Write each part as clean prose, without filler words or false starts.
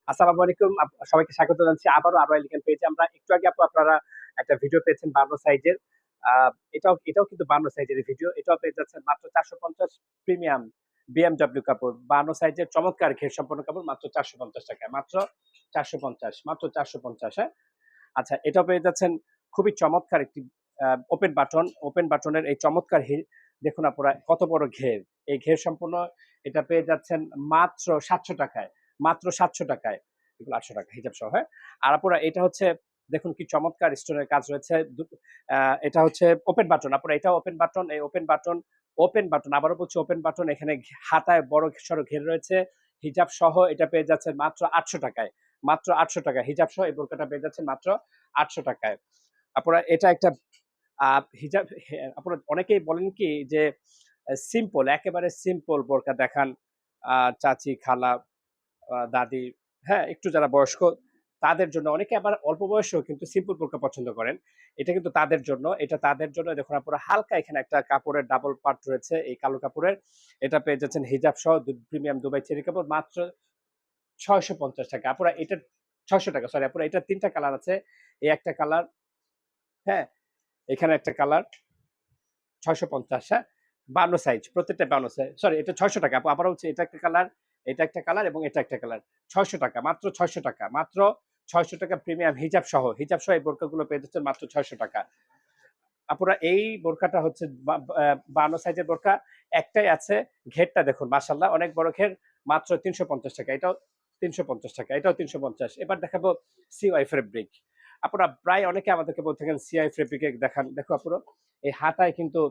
আসসালামু আলাইকুম। সবাইকে স্বাগত জানাচ্ছি আবারও আরো এলিগেন্ট পেজে। আমরা একটু আগে আপনারা একটা ভিডিও পেয়েছেন 52 সাইজের। আ এটাও কিন্তু 52 সাইজের ভিডিও। এটাও পেয়ে যাচ্ছেন মাত্র 450 প্রিমিয়াম BMW কাপড়। 52 সাইজের চমৎকার ঘের সম্পন্ন কাপড় মাত্র ৳450 মাত্র 450 মাত্র 450 হ্যাঁ? আচ্ছা এটাও পেয়ে যাচ্ছেন খুবই চমৎকার একটি ওপেন বাটনের এই চমৎকার দেখুন আপনারা কত বড় ঘের। এই ঘের সম্পূর্ণ এটা পেয়ে যাচ্ছেন মাত্র ৳700 মাত্র ৳700 এগুলো ৳800 হিজাব সহ, হ্যাঁ? আর আপনারা এটা হচ্ছে দেখুন কি চমৎকার স্টোনের কাজ রয়েছে। আ এটা হচ্ছে ওপেন বাটন। আপনারা এটাও ওপেন বাটন, এই ওপেন বাটন আবারও বলছি ওপেন বাটন এখানে হাতায় বড় সড়ো ঘের রয়েছে। হিজাব সহ এটা পেয়ে যাচ্ছেন মাত্র ৳800 মাত্র ৳800 হিজাব সহ এই বোরকাটা পেয়ে যাচ্ছেন মাত্র ৳800 আপনারা এটা একটা আ হিজাব আপনারা অনেকেই বলেন কি যে সিম্পল একেবারে সিম্পল বোরকা দেখান চাচি, খালা, দাদি, হ্যাঁ? একটু যারা বয়স্ক তাদের জন্য অনেকে আবার অল্প বয়সেও কিন্তু সিম্পল বোরকা পছন্দ করেন। এটা কিন্তু তাদের জন্য। এটা তাদের জন্য দেখুন আপনারা হালকা এখানে একটা কাপড়ের ডাবল পার্ট রয়েছে এই কালো কাপড়ের। এটা পেয়ে যাচ্ছেন হিজাব সহ প্রিমিয়াম দুবাই চেরি কাপড় মাত্র ৳650 আপনারা এটা ৳600 সরি আপনারা এটার ৩ টা কালার আছে। এই একটা কালার, হ্যাঁ? এখানে একটা কালার ৬৫০ হ্যাঁ? ৫২ সাইজ। প্রত্যেকটা ৫২ সাইজ। সরি এটা ৳৬০০ আপু আবারও হচ্ছে এটা একটা কালার, এটা একটা কালার এবং এটা একটা কালার। ৳৬০০ মাত্র ৳৬০০ মাত্র ৳৬০০ প্রিমিয়াম হিজাব সহ এই বোরকাগুলো পেয়ে যাচ্ছেন মাত্র ৳৬০০ আপুরা এই বোরকাটা হচ্ছে বা বা ৫২ সাইজের বোরকা। একটাই আছে। ঘেরটা দেখুন মাশাআল্লাহ অনেক বড় ঘের মাত্র ৳৩৫০ এটাও ৳৩৫০ এটাও ৩৫০ এবার দেখাবো সিওয়াই ফেব্রিক। আপুরা প্রায় অনেকে আমাদেরকে বলে থাকেন সিআই ফেব্রিক দেখান। দেখো আপুরা এই হাতায় কিন্তু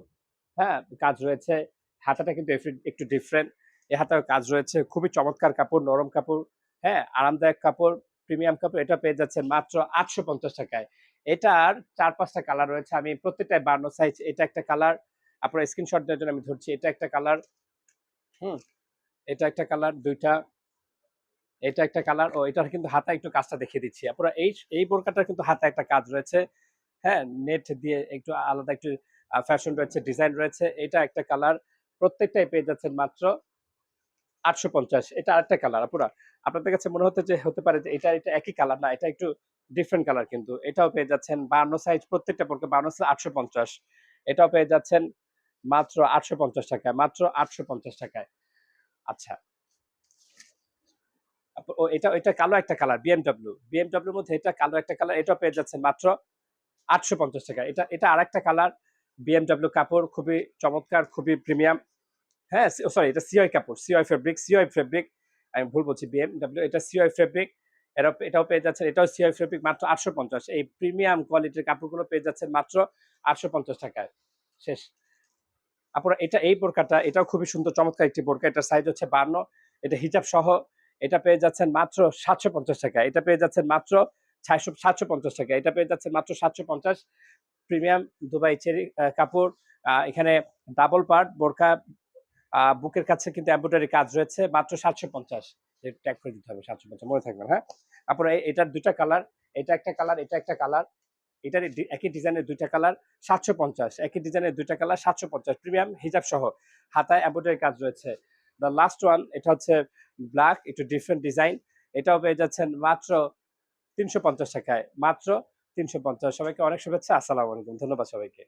হ্যাঁ, কাজ রয়েছে। হাতাটা কিন্তু একটু ডিফারেন্ট। এই হাতায় কাজ রয়েছে। খুবই চমৎকার কাপড়, নরম কাপড়, হ্যাঁ? আরামদায়ক কাপড়, প্রিমিয়াম কাপড়। এটা পেয়ে যাচ্ছেন মাত্র ৳৮৫০ এটার ৪-৫ টা কালার রয়েছে। আমি প্রত্যেকটাই ৫২ সাইজ। এটা একটা কালার। আপনারা স্ক্রিনশট দেওয়ার জন্য আমি ধরছি। এটা একটা কালার, হুম? এটা একটা কালার ২ টা। এটা একটা কালার ও এটার কিন্তু হাতায় একটু কাজটা দেখিয়ে দিচ্ছি। আপনারা এই বোরকাটার কিন্তু হাতায় একটা কাজ রয়েছে। হ্যাঁ? নেট দিয়ে একটু আলাদা একটু ফ্যাশন রয়েছে, ডিজাইন রয়েছে। এটা একটা কালার। প্রত্যেকটাই পেয়ে যাচ্ছেন মাত্র ৮৫০ এটা আরেকটা কালার আপুরা। আপনাদের কাছে মনে হতে পারে যে এটা একই কালার না, এটা একটু ডিফারেন্ট কালার কিন্তু। এটাও পেয়ে যাচ্ছেন ৫২ সাইজ প্রত্যেকটা বোরকা ৫২ সাইজ ৮৫০ এটাও পেয়ে যাচ্ছেন মাত্র ৳৮৫০ মাত্র ৳৮৫০ আচ্ছা। এটা কালো একটা কালার BMW। BMW র মধ্যে এটা কালো একটা কালার। এটাও পেয়ে যাচ্ছেন মাত্র ৳৮৫০ এটা আরেকটা কালার। BMW কাপড় খুবই চমৎকার, খুবই প্রিমিয়াম। হ্যাঁ, সরি এটা সিওয়াই ফেব্রিক। আমি ভুল বলছি BMW এটা সিওয়াই ফেব্রিক। এটাও পেয়ে যাচ্ছেন। এটাও সিওয়াই ফেব্রিক মাত্র ৮৫০ এই প্রিমিয়াম কোয়ালিটির কাপড়গুলো পেয়ে যাচ্ছেন মাত্র ৳৮৫০ য় শেষ। আপনারা এই বোরকাটা এটাও খুবই সুন্দর চমৎকার একটি বোরকা। এটার সাইজ হচ্ছে ৫২ এটা হিজাব সহ। এটা পেয়ে যাচ্ছেন মাত্র ৳৭৫০ এটা পেয়ে যাচ্ছেন মাত্র ৳৭৫০ এটা পেয়ে যাচ্ছেন মাত্র ৭৫০ প্রিমিয়াম দুবাই চেরি কাপড়। এখানে ডাবল পার্ট বোরকা বুকের কাছে কিন্তু এমব্রয়ডারি কাজ রয়েছে মাত্র ৭৫০ ট্যাগ করে দিতে হবে ৭৫০ মনে থাকবেন, হ্যাঁ? আপনারা এটার ২ টা কালার, এটা একটা কালার, এটা একটা কালার। এটারই একই ডিজাইনের ২ টা কালার ৭৫০ একই ডিজাইনের ২ টা কালার ৭৫০ প্রিমিয়াম হিজাব সহ। হাতায় এমব্রয়ডারি কাজ রয়েছে। দ্যা লাস্ট ওয়ান এটা হচ্ছে ব্লাক একটু ডিফারেন্ট ডিজাইন। এটাও পেয়ে যাচ্ছেন মাত্র ৳৩৫০ মাত্র ৩৫০ সবাইকে অনেক শুভেচ্ছা। আসসালামু আলাইকুম। ধন্যবাদ সবাইকে।